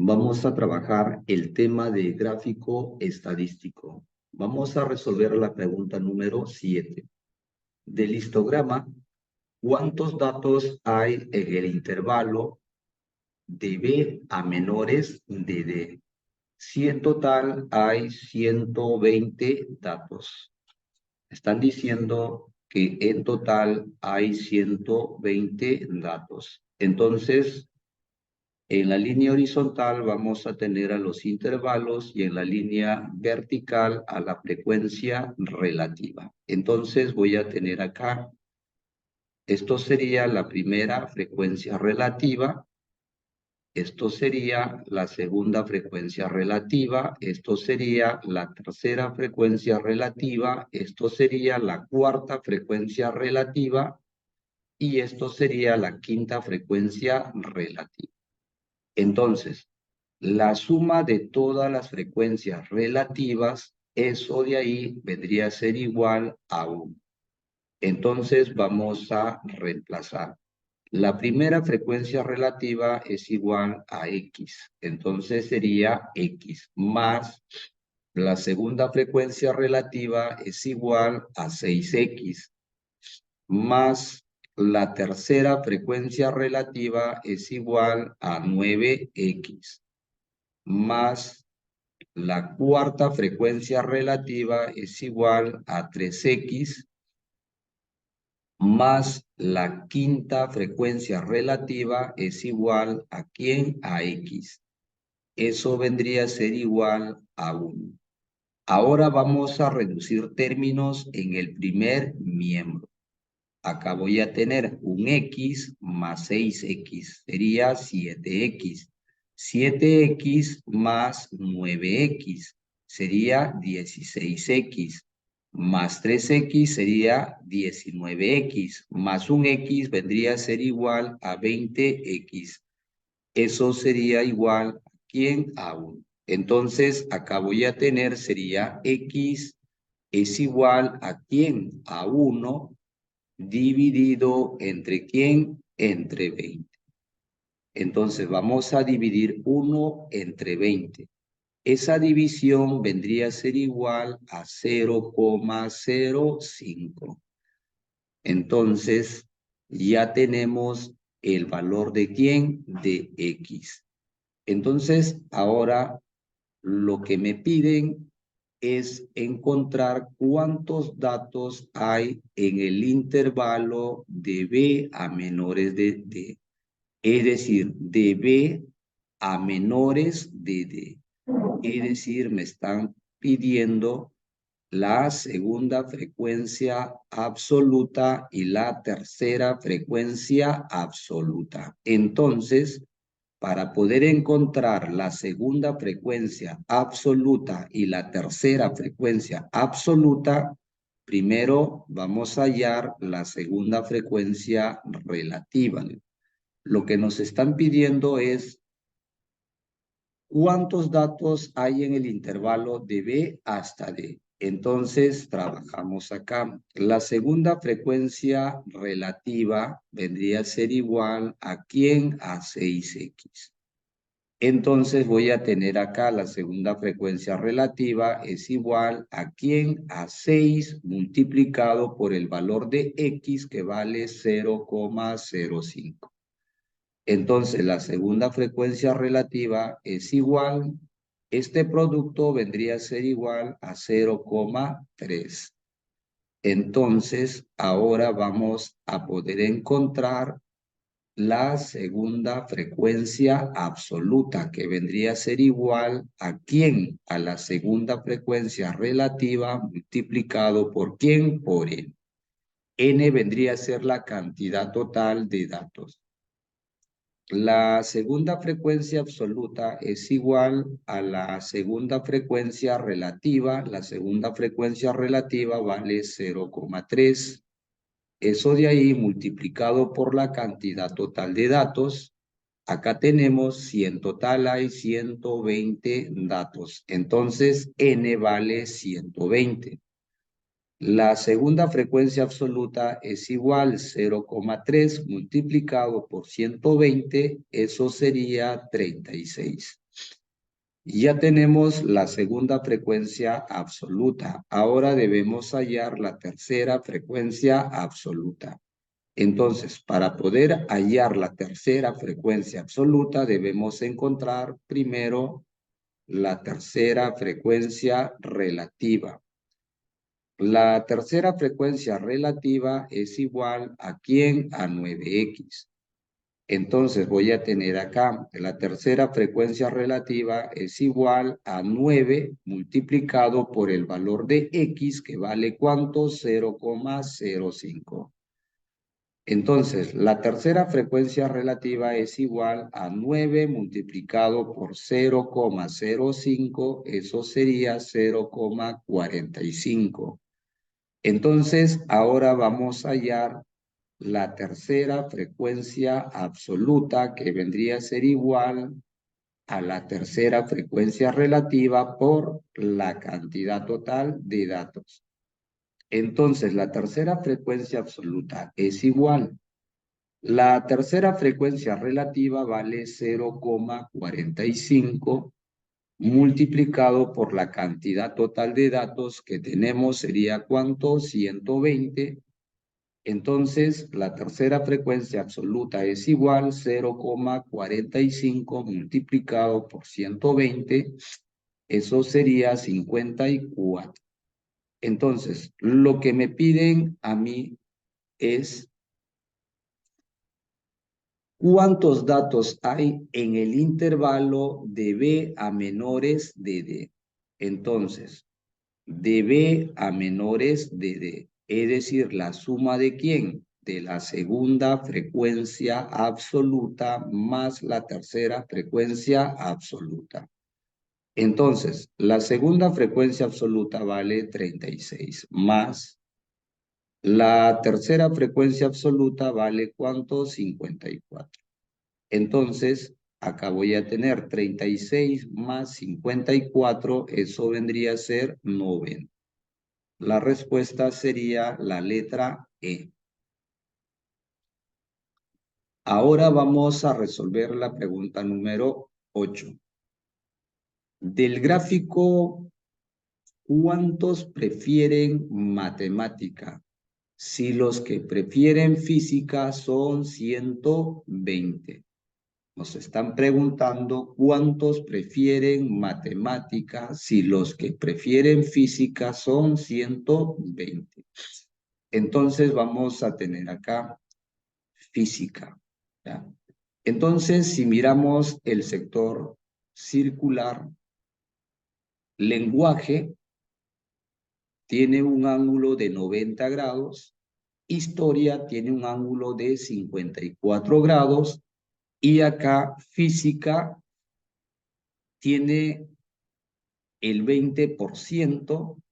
Vamos a trabajar el tema de gráfico estadístico. Vamos a resolver la pregunta número 7. Del histograma, ¿cuántos datos hay en el intervalo de B a menores de D? Si en total hay 120 datos. Están diciendo que en total hay 120 datos. Entonces, en la línea horizontal vamos a tener a los intervalos y en la línea vertical a la frecuencia relativa. Entonces voy a tener acá, esto sería la primera frecuencia relativa, esto sería la segunda frecuencia relativa, esto sería la tercera frecuencia relativa, esto sería la cuarta frecuencia relativa y esto sería la quinta frecuencia relativa. Entonces, la suma de todas las frecuencias relativas, eso de ahí vendría a ser igual a 1. Entonces vamos a reemplazar. La primera frecuencia relativa es igual a X. Entonces sería X más la segunda frecuencia relativa es igual a 6X más la tercera frecuencia relativa es igual a 9X más la cuarta frecuencia relativa es igual a 3X más la quinta frecuencia relativa es igual a ¿quién? A X. Eso vendría a ser igual a 1. Ahora vamos a reducir términos en el primer miembro. Acá voy a tener un X más 6X, sería 7X. 7X más 9X sería 16X. Más 3X sería 19X. Más un X vendría a ser igual a 20X. Eso sería igual a ¿quién? A 1. Entonces, acá voy a tener, sería X es igual a ¿quién? A 1 dividido entre ¿quién? Entre 20. Entonces vamos a dividir 1 entre 20. Esa división vendría a ser igual a 0,05. Entonces ya tenemos el valor de ¿quién? De X. Entonces ahora lo que me piden es encontrar cuántos datos hay en el intervalo de B a menores de D. Es decir, de B a menores de D. Es decir, me están pidiendo la segunda frecuencia absoluta y la tercera frecuencia absoluta. Entonces, para poder encontrar la segunda frecuencia absoluta y la tercera frecuencia absoluta, primero vamos a hallar la segunda frecuencia relativa. Lo que nos están pidiendo es ¿cuántos datos hay en el intervalo de B hasta D? Entonces, trabajamos acá. La segunda frecuencia relativa vendría a ser igual a ¿quién? A 6X. Entonces voy a tener acá la segunda frecuencia relativa es igual a ¿quién? A 6 multiplicado por el valor de X que vale 0,05. Entonces la segunda frecuencia relativa es igual, este producto vendría a ser igual a 0,3. Entonces ahora vamos a poder encontrar la segunda frecuencia absoluta, que vendría a ser igual a ¿quién? A la segunda frecuencia relativa multiplicado por ¿quién? Por N. N vendría a ser la cantidad total de datos. La segunda frecuencia absoluta es igual a la segunda frecuencia relativa. La segunda frecuencia relativa vale 0,3. Eso de ahí multiplicado por la cantidad total de datos. Acá tenemos, si en total hay 120 datos, entonces N vale 120. La segunda frecuencia absoluta es igual 0,3 multiplicado por 120, eso sería 36. Ya tenemos la segunda frecuencia absoluta. Ahora debemos hallar la tercera frecuencia absoluta. Entonces, para poder hallar la tercera frecuencia absoluta, debemos encontrar primero la tercera frecuencia relativa. La tercera frecuencia relativa es igual a ¿quién? A 9x. Entonces voy a tener acá, la tercera frecuencia relativa es igual a 9 multiplicado por el valor de x, que vale ¿cuánto? 0,05. Entonces, la tercera frecuencia relativa es igual a 9 multiplicado por 0,05, eso sería 0,45. Entonces, ahora vamos a hallar la tercera frecuencia absoluta, que vendría a ser igual a la tercera frecuencia relativa por la cantidad total de datos. Entonces, la tercera frecuencia absoluta es igual. La tercera frecuencia relativa vale 0,45 multiplicado por la cantidad total de datos que tenemos sería ¿cuánto? 120. Entonces, la tercera frecuencia absoluta es igual a 0,45 multiplicado por 120. Eso sería 54. Entonces, lo que me piden a mí es ¿cuántos datos hay en el intervalo de B a menores de D? Entonces, de B a menores de D, es decir, la suma de ¿quién? De la segunda frecuencia absoluta más la tercera frecuencia absoluta. Entonces, la segunda frecuencia absoluta vale 36, más la tercera frecuencia absoluta vale ¿cuánto? 54. Entonces, acá voy a tener 36 más 54, eso vendría a ser 90. La respuesta sería la letra E. Ahora vamos a resolver la pregunta número 8. Del gráfico, ¿cuántos prefieren matemática? Si los que prefieren física son 120. Nos están preguntando cuántos prefieren matemática si los que prefieren física son 120. Entonces vamos a tener acá física, ¿ya? Entonces, si miramos el sector circular, lenguaje tiene un ángulo de 90 grados, historia tiene un ángulo de 54 grados y acá física tiene el 20%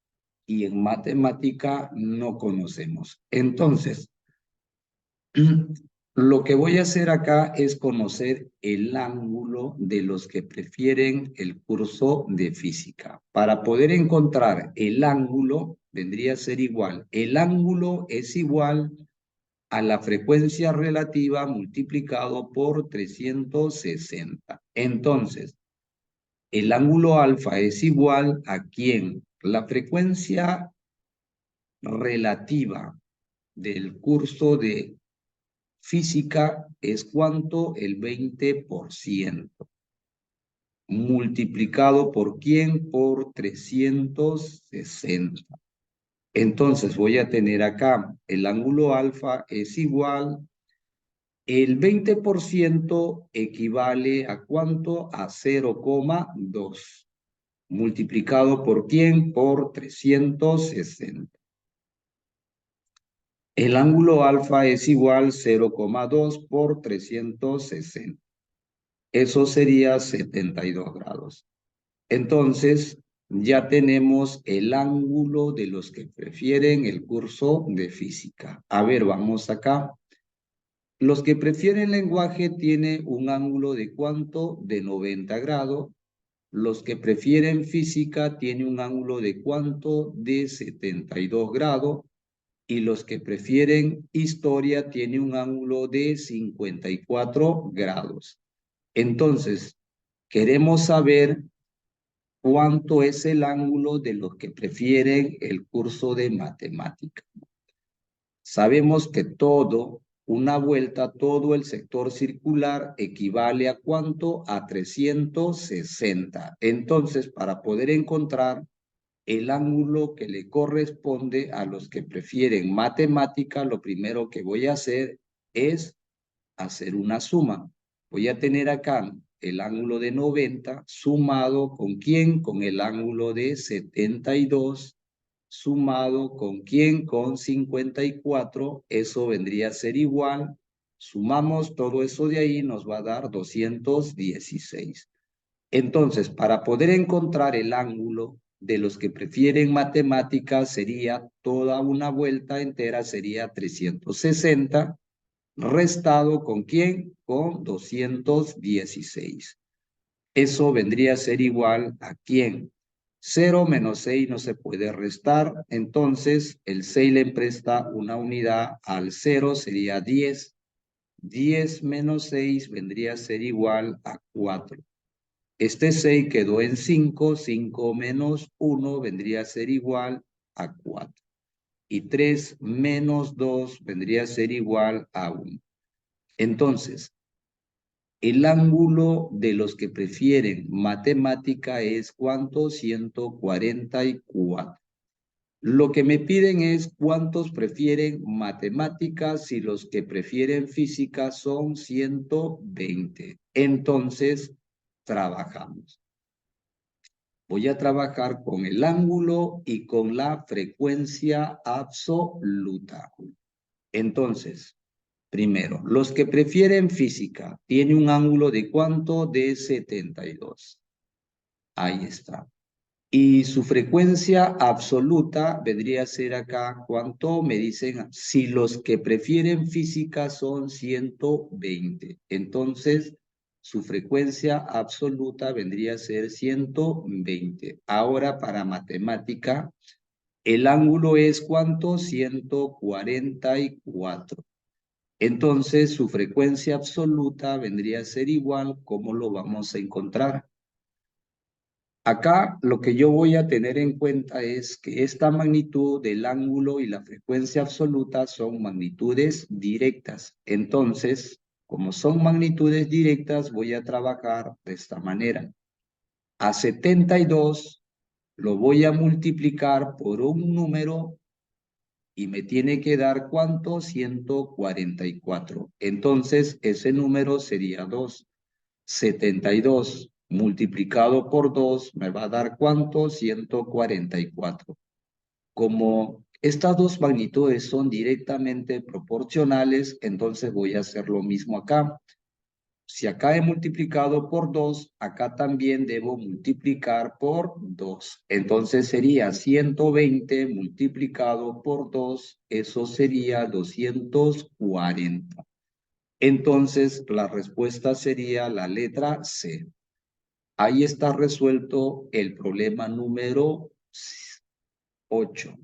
y en matemática no conocemos. Entonces, lo que voy a hacer acá es conocer el ángulo de los que prefieren el curso de física. Para poder encontrar el ángulo, vendría a ser igual. El ángulo es igual a la frecuencia relativa multiplicado por 360. Entonces, el ángulo alfa es igual a ¿quién? La frecuencia relativa del curso de física es ¿cuánto? El 20%. Multiplicado por ¿quién? Por 360. Entonces voy a tener acá el ángulo alfa es igual. El 20% equivale a ¿cuánto? A 0,2. Multiplicado por ¿quién? Por 360. El ángulo alfa es igual a 0,2 por 360. Eso sería 72 grados. Entonces, ya tenemos el ángulo de los que prefieren el curso de física. A ver, vamos acá. Los que prefieren lenguaje tienen un ángulo de ¿cuánto? De 90 grados. Los que prefieren física tienen un ángulo de ¿cuánto? De 72 grados. Y los que prefieren historia tienen un ángulo de 54 grados. Entonces, queremos saber ¿cuánto es el ángulo de los que prefieren el curso de matemática? Sabemos que una vuelta, todo el sector circular equivale a ¿cuánto? A 360. Entonces, para poder encontrar el ángulo que le corresponde a los que prefieren matemática, lo primero que voy a hacer es hacer una suma. Voy a tener acá el ángulo de 90 sumado ¿con quién? Con el ángulo de 72 sumado ¿con quién? Con 54. Eso vendría a ser igual. Sumamos todo eso de ahí, nos va a dar 216. Entonces, para poder encontrar el ángulo de los que prefieren matemáticas, sería toda una vuelta entera, sería 360, restado ¿con quién? Con 216. Eso vendría a ser igual a ¿quién? 0 menos 6 no se puede restar, entonces el 6 le presta una unidad al 0, sería 10. 10 menos 6 vendría a ser igual a 4. Este 6 quedó en 5, 5 menos 1 vendría a ser igual a 4. Y 3 menos 2 vendría a ser igual a 1. Entonces, el ángulo de los que prefieren matemática es ¿cuánto? 144. Lo que me piden es cuántos prefieren matemáticas y los que prefieren física son 120. Entonces, trabajamos. Voy a trabajar con el ángulo y con la frecuencia absoluta. Entonces, primero, los que prefieren física, tiene un ángulo de ¿cuánto? De 72. Ahí está. Y su frecuencia absoluta vendría a ser acá, ¿cuánto? Me dicen, si los que prefieren física son 120. Entonces, su frecuencia absoluta vendría a ser 120. Ahora, para matemática, el ángulo es ¿cuánto? 144. Entonces, su frecuencia absoluta vendría a ser igual. ¿Cómo lo vamos a encontrar? Acá lo que yo voy a tener en cuenta es que esta magnitud del ángulo y la frecuencia absoluta son magnitudes directas. Entonces, como son magnitudes directas, voy a trabajar de esta manera. A 72 lo voy a multiplicar por un número y me tiene que dar ¿cuánto? 144. Entonces, ese número sería 2. 72 multiplicado por 2 me va a dar ¿cuánto? 144. Como estas dos magnitudes son directamente proporcionales, entonces voy a hacer lo mismo acá. Si acá he multiplicado por 2, acá también debo multiplicar por 2. Entonces sería 120 multiplicado por 2, eso sería 240. Entonces la respuesta sería la letra C. Ahí está resuelto el problema número 8.